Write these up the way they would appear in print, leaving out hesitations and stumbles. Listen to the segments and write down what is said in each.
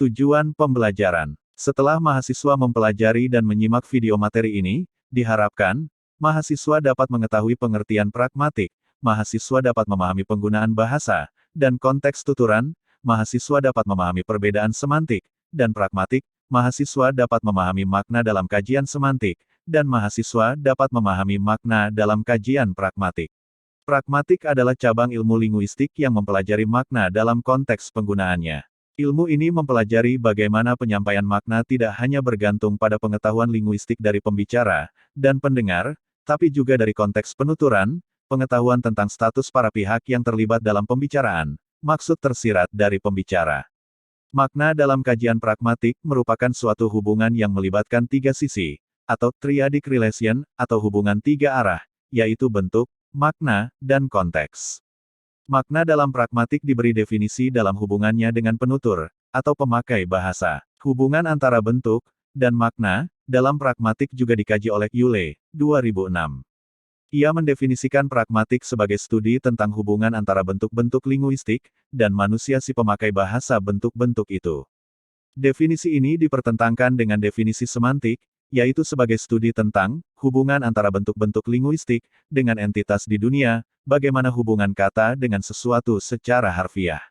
Tujuan pembelajaran. Setelah mahasiswa mempelajari dan menyimak video materi ini, diharapkan, mahasiswa dapat mengetahui pengertian pragmatik, mahasiswa dapat memahami penggunaan bahasa, dan konteks tuturan, mahasiswa dapat memahami perbedaan semantik, dan pragmatik, mahasiswa dapat memahami makna dalam kajian semantik, dan mahasiswa dapat memahami makna dalam kajian pragmatik. Pragmatik adalah cabang ilmu linguistik yang mempelajari makna dalam konteks penggunaannya. Ilmu ini mempelajari bagaimana penyampaian makna tidak hanya bergantung pada pengetahuan linguistik dari pembicara dan pendengar, tapi juga dari konteks penuturan, pengetahuan tentang status para pihak yang terlibat dalam pembicaraan, maksud tersirat dari pembicara. Makna dalam kajian pragmatik merupakan suatu hubungan yang melibatkan tiga sisi, atau triadic relation, atau hubungan tiga arah, yaitu bentuk, makna, dan konteks. Makna dalam pragmatik diberi definisi dalam hubungannya dengan penutur, atau pemakai bahasa. Hubungan antara bentuk dan makna dalam pragmatik juga dikaji oleh Yule, 2006. Ia mendefinisikan pragmatik sebagai studi tentang hubungan antara bentuk-bentuk linguistik dan manusia si pemakai bahasa bentuk-bentuk itu. Definisi ini dipertentangkan dengan definisi semantik, yaitu sebagai studi tentang hubungan antara bentuk-bentuk linguistik dengan entitas di dunia, bagaimana hubungan kata dengan sesuatu secara harfiah.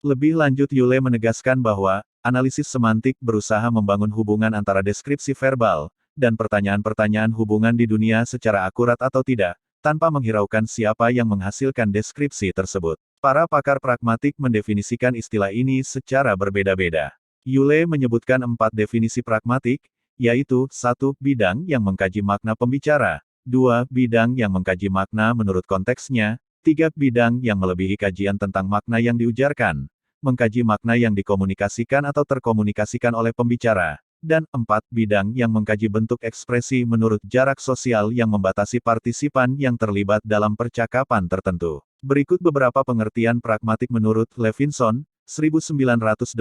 Lebih lanjut Yule menegaskan bahwa, analisis semantik berusaha membangun hubungan antara deskripsi verbal, dan pertanyaan-pertanyaan hubungan di dunia secara akurat atau tidak, tanpa menghiraukan siapa yang menghasilkan deskripsi tersebut. Para pakar pragmatik mendefinisikan istilah ini secara berbeda-beda. Yule menyebutkan 4 definisi pragmatik, yaitu 1. Bidang yang mengkaji makna pembicara, 2. Bidang yang mengkaji makna menurut konteksnya, 3. Bidang yang melebihi kajian tentang makna yang diujarkan, mengkaji makna yang dikomunikasikan atau terkomunikasikan oleh pembicara, dan 4. Bidang yang mengkaji bentuk ekspresi menurut jarak sosial yang membatasi partisipan yang terlibat dalam percakapan tertentu. Berikut beberapa pengertian pragmatik menurut Levinson, 1985.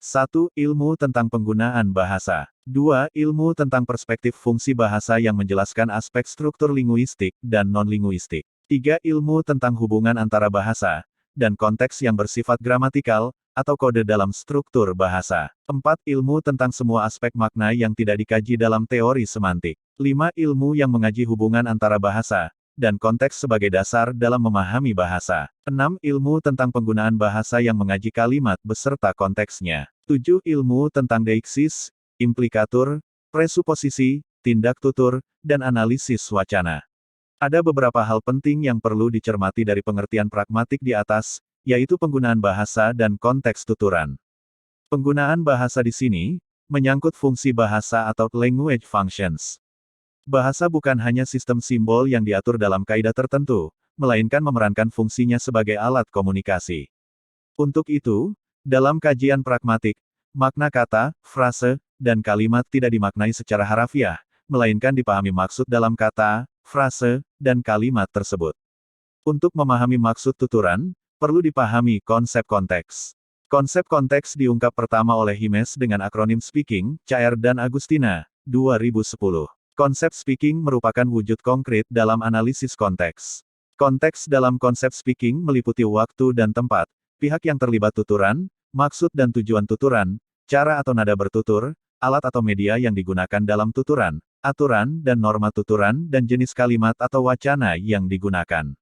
1. Ilmu tentang penggunaan bahasa. 2. Ilmu tentang perspektif fungsi bahasa yang menjelaskan aspek struktur linguistik dan non-linguistik. 3. Ilmu tentang hubungan antara bahasa dan konteks yang bersifat gramatikal atau kode dalam struktur bahasa. 4. Ilmu tentang semua aspek makna yang tidak dikaji dalam teori semantik. 5. Ilmu yang mengaji hubungan antara bahasa dan konteks sebagai dasar dalam memahami bahasa. 6. Ilmu tentang penggunaan bahasa yang mengaji kalimat beserta konteksnya. 7. Ilmu tentang deiksis, implikatur, presuposisi, tindak tutur, dan analisis wacana. Ada beberapa hal penting yang perlu dicermati dari pengertian pragmatik di atas, yaitu penggunaan bahasa dan konteks tuturan. Penggunaan bahasa di sini menyangkut fungsi bahasa atau language functions. Bahasa bukan hanya sistem simbol yang diatur dalam kaidah tertentu, melainkan memerankan fungsinya sebagai alat komunikasi. Untuk itu, dalam kajian pragmatik, makna kata, frase, dan kalimat tidak dimaknai secara harafiah, melainkan dipahami maksud dalam kata, frase, dan kalimat tersebut. Untuk memahami maksud tuturan, perlu dipahami konsep konteks. Konsep konteks diungkap pertama oleh Himes dengan akronim Speaking, Caer dan Agustina, 2010. Konsep speaking merupakan wujud konkret dalam analisis konteks. Konteks dalam konsep speaking meliputi waktu dan tempat, pihak yang terlibat tuturan, maksud dan tujuan tuturan, cara atau nada bertutur, alat atau media yang digunakan dalam tuturan, aturan dan norma tuturan dan jenis kalimat atau wacana yang digunakan.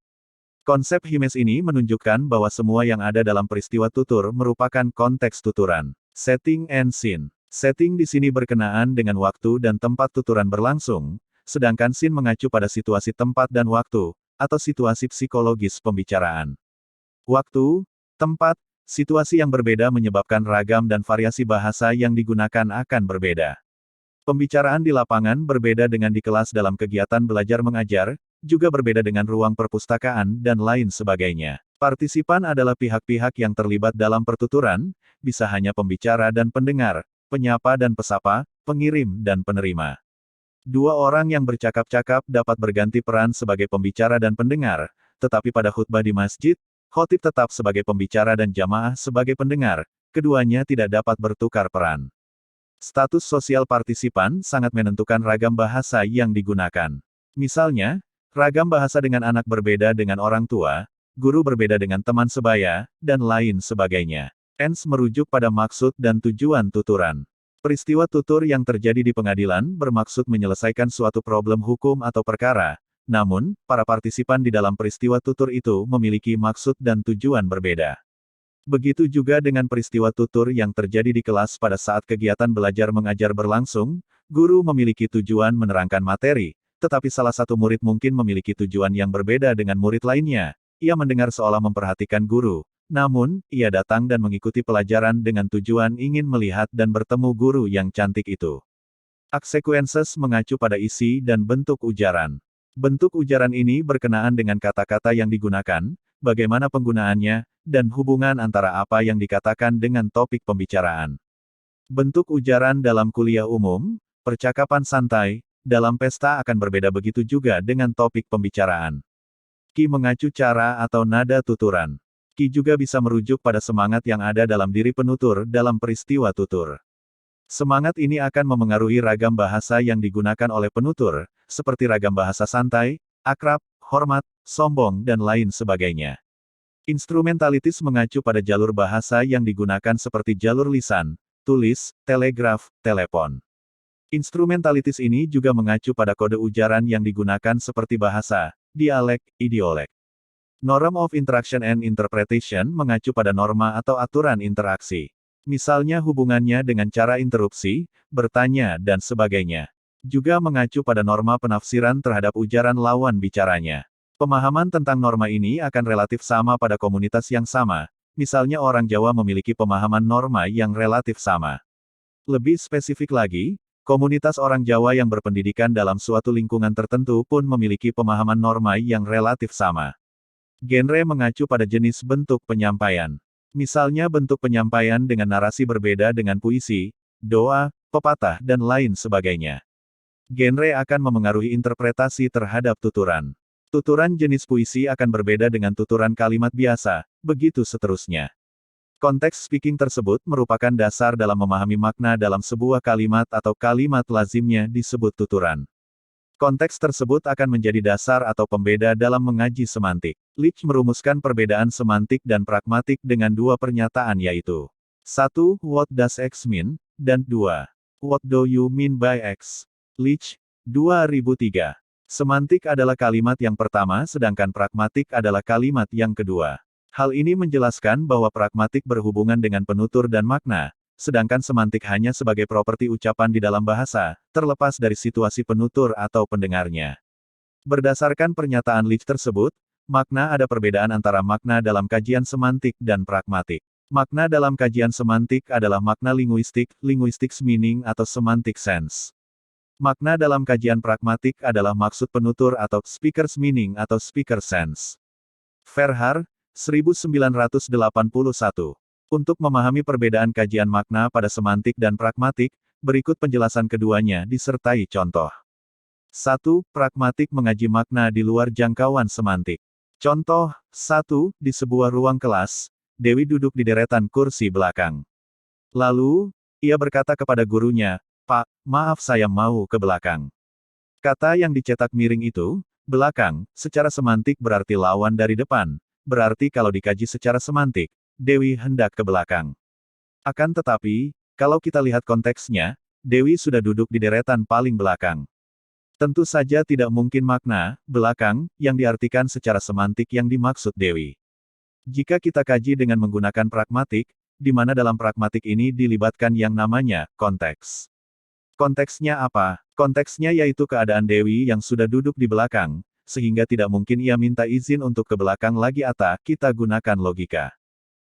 Konsep Himes ini menunjukkan bahwa semua yang ada dalam peristiwa tutur merupakan konteks tuturan. Setting and scene. Setting di sini berkenaan dengan waktu dan tempat tuturan berlangsung, sedangkan scene mengacu pada situasi tempat dan waktu, atau situasi psikologis pembicaraan. Waktu, tempat, situasi yang berbeda menyebabkan ragam dan variasi bahasa yang digunakan akan berbeda. Pembicaraan di lapangan berbeda dengan di kelas dalam kegiatan belajar mengajar, juga berbeda dengan ruang perpustakaan dan lain sebagainya. Partisipan adalah pihak-pihak yang terlibat dalam pertuturan, bisa hanya pembicara dan pendengar, penyapa dan pesapa, pengirim dan penerima. Dua orang yang bercakap-cakap dapat berganti peran sebagai pembicara dan pendengar, tetapi pada khutbah di masjid, khatib tetap sebagai pembicara dan jamaah sebagai pendengar, keduanya tidak dapat bertukar peran. Status sosial partisipan sangat menentukan ragam bahasa yang digunakan. Misalnya, ragam bahasa dengan anak berbeda dengan orang tua, guru berbeda dengan teman sebaya, dan lain sebagainya. Ens merujuk pada maksud dan tujuan tuturan. Peristiwa tutur yang terjadi di pengadilan bermaksud menyelesaikan suatu problem hukum atau perkara. Namun, para partisipan di dalam peristiwa tutur itu memiliki maksud dan tujuan berbeda. Begitu juga dengan peristiwa tutur yang terjadi di kelas pada saat kegiatan belajar mengajar berlangsung, guru memiliki tujuan menerangkan materi, tetapi salah satu murid mungkin memiliki tujuan yang berbeda dengan murid lainnya. Ia mendengar seolah memperhatikan guru, namun, ia datang dan mengikuti pelajaran dengan tujuan ingin melihat dan bertemu guru yang cantik itu. Aksequences mengacu pada isi dan bentuk ujaran. Bentuk ujaran ini berkenaan dengan kata-kata yang digunakan, bagaimana penggunaannya, dan hubungan antara apa yang dikatakan dengan topik pembicaraan. Bentuk ujaran dalam kuliah umum, percakapan santai, dalam pesta akan berbeda, begitu juga dengan topik pembicaraan. Ki mengacu cara atau nada tuturan. Ki juga bisa merujuk pada semangat yang ada dalam diri penutur dalam peristiwa tutur. Semangat ini akan memengaruhi ragam bahasa yang digunakan oleh penutur, seperti ragam bahasa santai, akrab, hormat, sombong dan lain sebagainya. Instrumentalitis mengacu pada jalur bahasa yang digunakan seperti jalur lisan, tulis, telegraf, telepon. Instrumentalitis ini juga mengacu pada kode ujaran yang digunakan seperti bahasa, dialek, idiolek. Norm of Interaction and Interpretation mengacu pada norma atau aturan interaksi. Misalnya hubungannya dengan cara interupsi, bertanya dan sebagainya. Juga mengacu pada norma penafsiran terhadap ujaran lawan bicaranya. Pemahaman tentang norma ini akan relatif sama pada komunitas yang sama, misalnya orang Jawa memiliki pemahaman norma yang relatif sama. Lebih spesifik lagi, komunitas orang Jawa yang berpendidikan dalam suatu lingkungan tertentu pun memiliki pemahaman norma yang relatif sama. Genre mengacu pada jenis bentuk penyampaian. Misalnya bentuk penyampaian dengan narasi berbeda dengan puisi, doa, pepatah dan lain sebagainya. Genre akan memengaruhi interpretasi terhadap tuturan. Tuturan jenis puisi akan berbeda dengan tuturan kalimat biasa, begitu seterusnya. Konteks speaking tersebut merupakan dasar dalam memahami makna dalam sebuah kalimat atau kalimat lazimnya disebut tuturan. Konteks tersebut akan menjadi dasar atau pembeda dalam mengaji semantik. Leach merumuskan perbedaan semantik dan pragmatik dengan dua pernyataan yaitu 1. What does X mean? Dan 2. What do you mean by X? Leach, 2003. Semantik adalah kalimat yang pertama sedangkan pragmatik adalah kalimat yang kedua. Hal ini menjelaskan bahwa pragmatik berhubungan dengan penutur dan makna, sedangkan semantik hanya sebagai properti ucapan di dalam bahasa, terlepas dari situasi penutur atau pendengarnya. Berdasarkan pernyataan Leach tersebut, makna ada perbedaan antara makna dalam kajian semantik dan pragmatik. Makna dalam kajian semantik adalah makna linguistik, linguistics meaning atau semantic sense. Makna dalam kajian pragmatik adalah maksud penutur atau speaker's meaning atau speaker sense. Verhaar, 1981. Untuk memahami perbedaan kajian makna pada semantik dan pragmatik, berikut penjelasan keduanya disertai contoh. 1. Pragmatik mengaji makna di luar jangkauan semantik. Contoh, 1. Di sebuah ruang kelas, Dewi duduk di deretan kursi belakang. Lalu, ia berkata kepada gurunya, "Pak, maaf saya mau ke belakang." Kata yang dicetak miring itu, belakang, secara semantik berarti lawan dari depan, berarti kalau dikaji secara semantik, Dewi hendak ke belakang. Akan tetapi, kalau kita lihat konteksnya, Dewi sudah duduk di deretan paling belakang. Tentu saja tidak mungkin makna, belakang, yang diartikan secara semantik yang dimaksud Dewi. Jika kita kaji dengan menggunakan pragmatik, di mana dalam pragmatik ini dilibatkan yang namanya konteks. Konteksnya apa? Konteksnya yaitu keadaan Dewi yang sudah duduk di belakang, sehingga tidak mungkin ia minta izin untuk ke belakang lagi atau kita gunakan logika.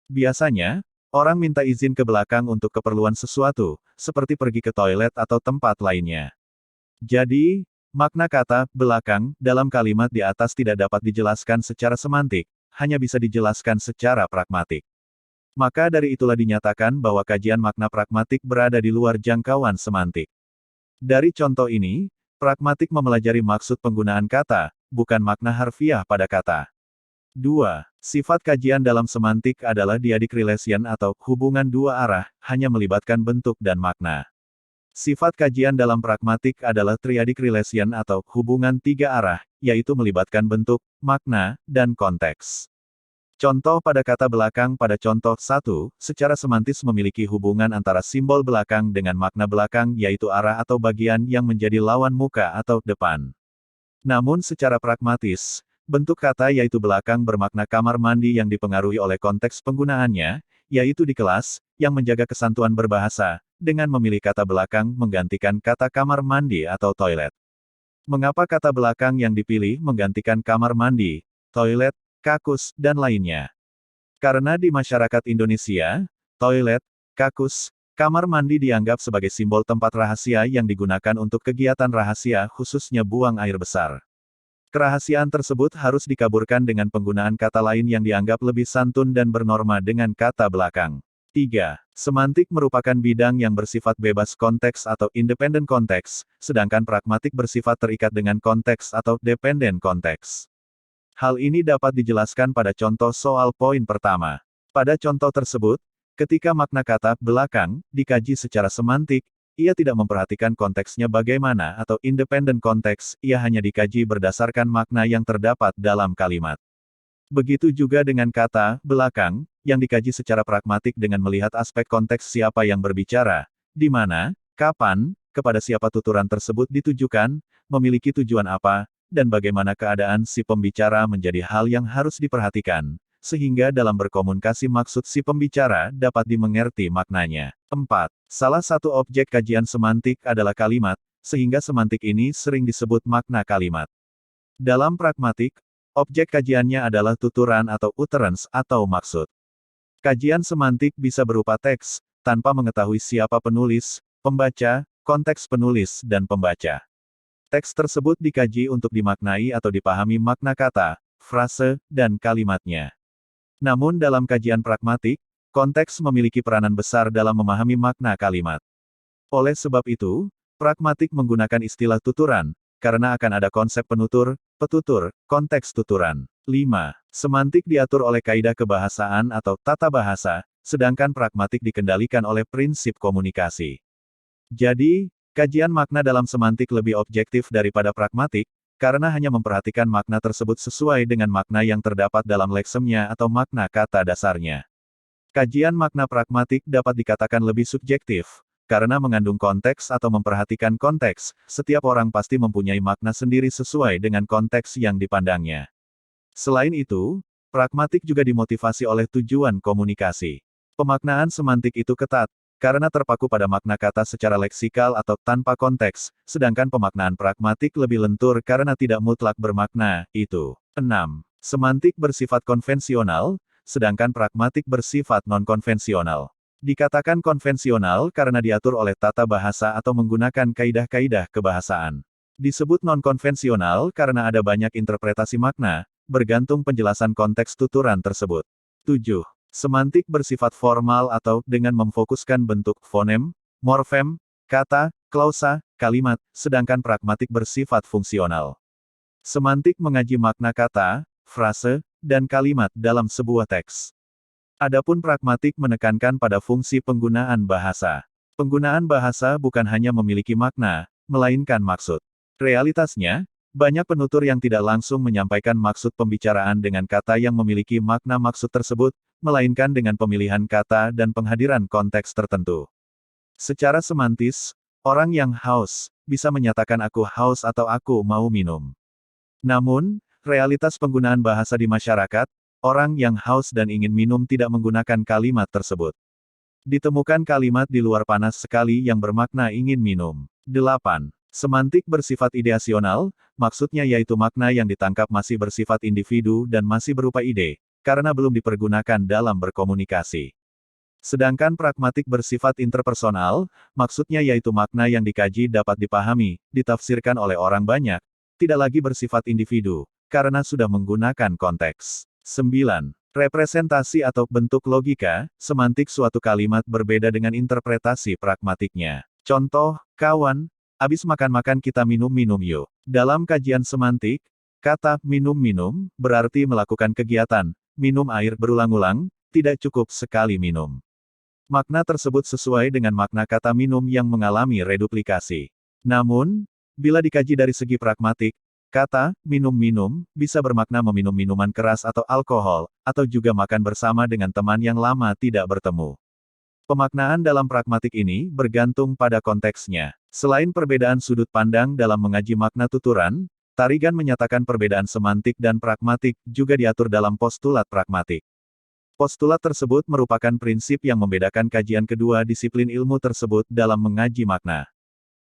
Biasanya, orang minta izin ke belakang untuk keperluan sesuatu, seperti pergi ke toilet atau tempat lainnya. Jadi, makna kata "belakang" dalam kalimat di atas tidak dapat dijelaskan secara semantik, hanya bisa dijelaskan secara pragmatik. Maka dari itulah dinyatakan bahwa kajian makna pragmatik berada di luar jangkauan semantik. Dari contoh ini, pragmatik mempelajari maksud penggunaan kata, bukan makna harfiah pada kata. 2. Sifat kajian dalam semantik adalah dyadic relation atau hubungan dua arah, hanya melibatkan bentuk dan makna. Sifat kajian dalam pragmatik adalah triadic relation atau hubungan tiga arah, yaitu melibatkan bentuk, makna, dan konteks. Contoh pada kata belakang pada contoh 1, secara semantis memiliki hubungan antara simbol belakang dengan makna belakang yaitu arah atau bagian yang menjadi lawan muka atau depan. Namun secara pragmatis, bentuk kata yaitu belakang bermakna kamar mandi yang dipengaruhi oleh konteks penggunaannya, yaitu di kelas, yang menjaga kesantuan berbahasa, dengan memilih kata belakang menggantikan kata kamar mandi atau toilet. Mengapa kata belakang yang dipilih menggantikan kamar mandi, toilet, kakus, dan lainnya? Karena di masyarakat Indonesia, toilet, kakus, kamar mandi dianggap sebagai simbol tempat rahasia yang digunakan untuk kegiatan rahasia khususnya buang air besar. Kerahasiaan tersebut harus dikaburkan dengan penggunaan kata lain yang dianggap lebih santun dan bernorma dengan kata belakang. 3. Semantik merupakan bidang yang bersifat bebas konteks atau independen konteks, sedangkan pragmatik bersifat terikat dengan konteks atau dependen konteks. Hal ini dapat dijelaskan pada contoh soal poin pertama. Pada contoh tersebut, ketika makna kata belakang dikaji secara semantik, ia tidak memperhatikan konteksnya bagaimana atau independen konteks, ia hanya dikaji berdasarkan makna yang terdapat dalam kalimat. Begitu juga dengan kata belakang, yang dikaji secara pragmatik dengan melihat aspek konteks siapa yang berbicara, di mana, kapan, kepada siapa tuturan tersebut ditujukan, memiliki tujuan apa, dan bagaimana keadaan si pembicara menjadi hal yang harus diperhatikan, sehingga dalam berkomunikasi maksud si pembicara dapat dimengerti maknanya. 4. Salah satu objek kajian semantik adalah kalimat, sehingga semantik ini sering disebut makna kalimat. Dalam pragmatik, objek kajiannya adalah tuturan atau utterance atau maksud. Kajian semantik bisa berupa teks, tanpa mengetahui siapa penulis, pembaca, konteks penulis dan pembaca. Teks tersebut dikaji untuk dimaknai atau dipahami makna kata, frase, dan kalimatnya. Namun dalam kajian pragmatik, konteks memiliki peranan besar dalam memahami makna kalimat. Oleh sebab itu, pragmatik menggunakan istilah tuturan, karena akan ada konsep penutur, petutur, konteks tuturan. 5. Semantik diatur oleh kaidah kebahasaan atau tata bahasa, sedangkan pragmatik dikendalikan oleh prinsip komunikasi. Jadi, kajian makna dalam semantik lebih objektif daripada pragmatik, karena hanya memperhatikan makna tersebut sesuai dengan makna yang terdapat dalam leksemnya atau makna kata dasarnya. Kajian makna pragmatik dapat dikatakan lebih subjektif, karena mengandung konteks atau memperhatikan konteks, setiap orang pasti mempunyai makna sendiri sesuai dengan konteks yang dipandangnya. Selain itu, pragmatik juga dimotivasi oleh tujuan komunikasi. Pemaknaan semantik itu ketat, karena terpaku pada makna kata secara leksikal atau tanpa konteks, sedangkan pemaknaan pragmatik lebih lentur karena tidak mutlak bermakna, itu. 6. Semantik bersifat konvensional, sedangkan pragmatik bersifat non-konvensional. Dikatakan konvensional karena diatur oleh tata bahasa atau menggunakan kaidah-kaidah kebahasaan. Disebut non-konvensional karena ada banyak interpretasi makna, bergantung penjelasan konteks tuturan tersebut. 7. Semantik bersifat formal atau dengan memfokuskan bentuk fonem, morfem, kata, klausa, kalimat, sedangkan pragmatik bersifat fungsional. Semantik mengaji makna kata, frase, dan kalimat dalam sebuah teks. Adapun pragmatik menekankan pada fungsi penggunaan bahasa. Penggunaan bahasa bukan hanya memiliki makna, melainkan maksud. Realitasnya, banyak penutur yang tidak langsung menyampaikan maksud pembicaraan dengan kata yang memiliki makna maksud tersebut, melainkan dengan pemilihan kata dan penghadiran konteks tertentu. Secara semantis, orang yang haus bisa menyatakan aku haus atau aku mau minum. Namun, realitas penggunaan bahasa di masyarakat, orang yang haus dan ingin minum tidak menggunakan kalimat tersebut. Ditemukan kalimat di luar panas sekali yang bermakna ingin minum. 8. Semantik bersifat ideasional, maksudnya yaitu makna yang ditangkap masih bersifat individu dan masih berupa ide, karena belum dipergunakan dalam berkomunikasi. Sedangkan pragmatik bersifat interpersonal, maksudnya yaitu makna yang dikaji dapat dipahami, ditafsirkan oleh orang banyak, tidak lagi bersifat individu, karena sudah menggunakan konteks. 9. Representasi atau bentuk logika, semantik suatu kalimat berbeda dengan interpretasi pragmatiknya. Contoh, kawan, abis makan-makan kita minum-minum yuk. Dalam kajian semantik, kata minum-minum berarti melakukan kegiatan, minum air berulang-ulang, tidak cukup sekali minum. Makna tersebut sesuai dengan makna kata minum yang mengalami reduplikasi. Namun, bila dikaji dari segi pragmatik, Kata minum-minum bisa bermakna meminum minuman keras atau alkohol, atau juga makan bersama dengan teman yang lama tidak bertemu. Pemaknaan dalam pragmatik ini bergantung pada konteksnya. Selain perbedaan sudut pandang dalam mengaji makna tuturan, Tarigan menyatakan perbedaan semantik dan pragmatik juga diatur dalam postulat pragmatik. Postulat tersebut merupakan prinsip yang membedakan kajian kedua disiplin ilmu tersebut dalam mengaji makna.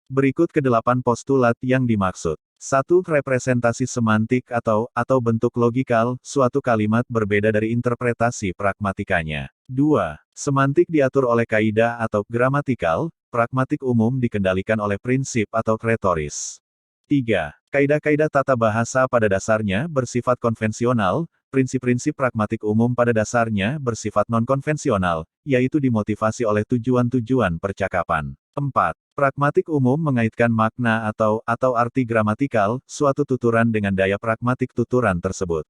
Berikut ke-8 postulat yang dimaksud. 1. Representasi semantik atau bentuk logikal, suatu kalimat berbeda dari interpretasi pragmatikanya. 2. Semantik diatur oleh kaidah atau gramatikal, pragmatik umum dikendalikan oleh prinsip atau retoris. 3. Kaidah-kaidah tata bahasa pada dasarnya bersifat konvensional, prinsip-prinsip pragmatik umum pada dasarnya bersifat non-konvensional, yaitu dimotivasi oleh tujuan-tujuan percakapan. 4. Pragmatik umum mengaitkan makna atau arti gramatikal, suatu tuturan dengan daya pragmatik tuturan tersebut.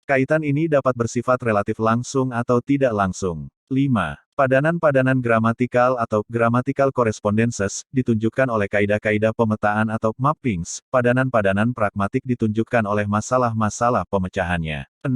Kaitan ini dapat bersifat relatif langsung atau tidak langsung. 5. Padanan-padanan gramatikal atau grammatical correspondences ditunjukkan oleh kaidah-kaidah pemetaan atau mappings, padanan-padanan pragmatik ditunjukkan oleh masalah-masalah pemecahannya. 6.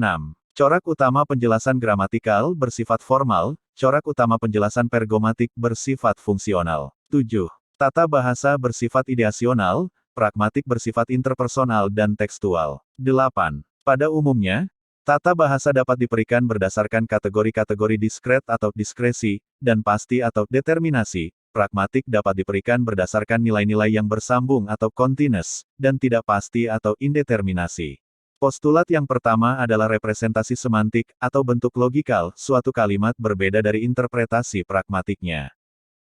Corak utama penjelasan gramatikal bersifat formal, corak utama penjelasan pergomatik bersifat fungsional. 7. Tata bahasa bersifat ideasional, pragmatik bersifat interpersonal dan tekstual. 8. Pada umumnya, tata bahasa dapat diberikan berdasarkan kategori-kategori diskret atau diskresi, dan pasti atau determinasi. Pragmatik dapat diberikan berdasarkan nilai-nilai yang bersambung atau continuous, dan tidak pasti atau indeterminasi. Postulat yang pertama adalah representasi semantik, atau bentuk logikal, suatu kalimat berbeda dari interpretasi pragmatiknya.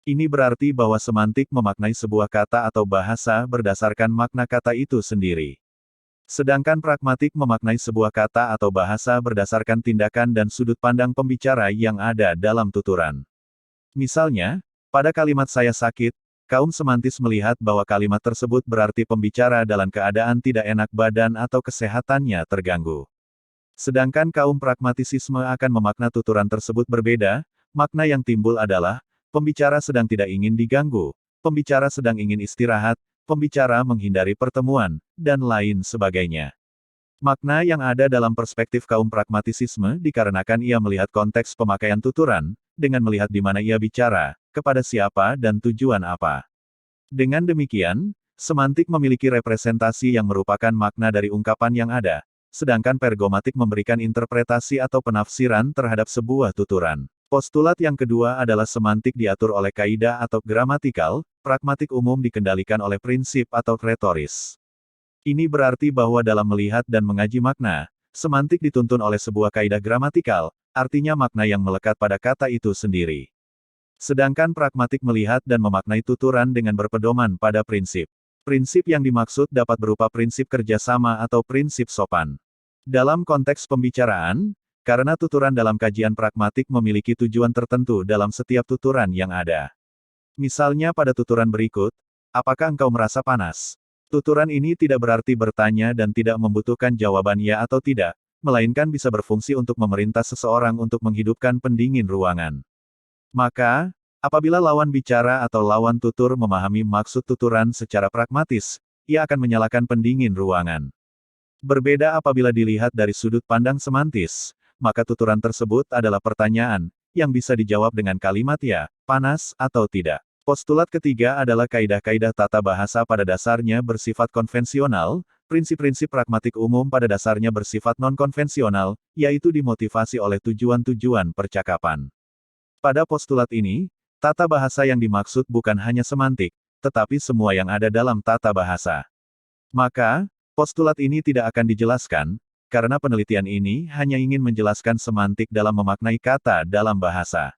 Ini berarti bahwa semantik memaknai sebuah kata atau bahasa berdasarkan makna kata itu sendiri. Sedangkan pragmatik memaknai sebuah kata atau bahasa berdasarkan tindakan dan sudut pandang pembicara yang ada dalam tuturan. Misalnya, pada kalimat saya sakit, kaum semantis melihat bahwa kalimat tersebut berarti pembicara dalam keadaan tidak enak badan atau kesehatannya terganggu. Sedangkan kaum pragmatisisme akan memakna tuturan tersebut berbeda, makna yang timbul adalah, pembicara sedang tidak ingin diganggu, pembicara sedang ingin istirahat, pembicara menghindari pertemuan, dan lain sebagainya. Makna yang ada dalam perspektif kaum pragmatisisme dikarenakan ia melihat konteks pemakaian tuturan, dengan melihat di mana ia bicara, kepada siapa dan tujuan apa. Dengan demikian, semantik memiliki representasi yang merupakan makna dari ungkapan yang ada, sedangkan pergomatik memberikan interpretasi atau penafsiran terhadap sebuah tuturan. Postulat yang kedua adalah semantik diatur oleh kaidah atau gramatikal, pragmatik umum dikendalikan oleh prinsip atau retoris. Ini berarti bahwa dalam melihat dan mengaji makna, semantik dituntun oleh sebuah kaidah gramatikal, artinya makna yang melekat pada kata itu sendiri. Sedangkan pragmatik melihat dan memaknai tuturan dengan berpedoman pada prinsip. Prinsip yang dimaksud dapat berupa prinsip kerjasama atau prinsip sopan. Dalam konteks pembicaraan, karena tuturan dalam kajian pragmatik memiliki tujuan tertentu dalam setiap tuturan yang ada. Misalnya pada tuturan berikut, apakah engkau merasa panas? Tuturan ini tidak berarti bertanya dan tidak membutuhkan jawaban ya atau tidak, melainkan bisa berfungsi untuk memerintah seseorang untuk menghidupkan pendingin ruangan. Maka, apabila lawan bicara atau lawan tutur memahami maksud tuturan secara pragmatis, ia akan menyalakan pendingin ruangan. Berbeda apabila dilihat dari sudut pandang semantis, maka tuturan tersebut adalah pertanyaan, yang bisa dijawab dengan kalimat ya, panas, atau tidak. Postulat ketiga adalah kaidah-kaidah tata bahasa pada dasarnya bersifat konvensional, prinsip-prinsip pragmatik umum pada dasarnya bersifat non-konvensional, yaitu dimotivasi oleh tujuan-tujuan percakapan. Pada postulat ini, tata bahasa yang dimaksud bukan hanya semantik, tetapi semua yang ada dalam tata bahasa. Maka, postulat ini tidak akan dijelaskan, karena penelitian ini hanya ingin menjelaskan semantik dalam memaknai kata dalam bahasa.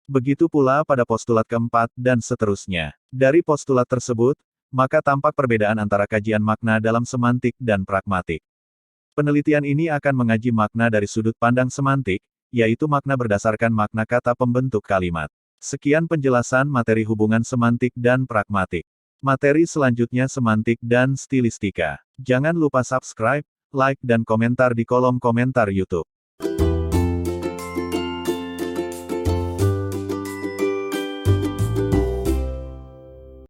Begitu pula pada postulat keempat dan seterusnya. Dari postulat tersebut, maka tampak perbedaan antara kajian makna dalam semantik dan pragmatik. Penelitian ini akan mengaji makna dari sudut pandang semantik, yaitu makna berdasarkan makna kata pembentuk kalimat. Sekian penjelasan materi hubungan semantik dan pragmatik. Materi selanjutnya semantik dan stilistika. Jangan lupa subscribe, like dan komentar di kolom komentar YouTube.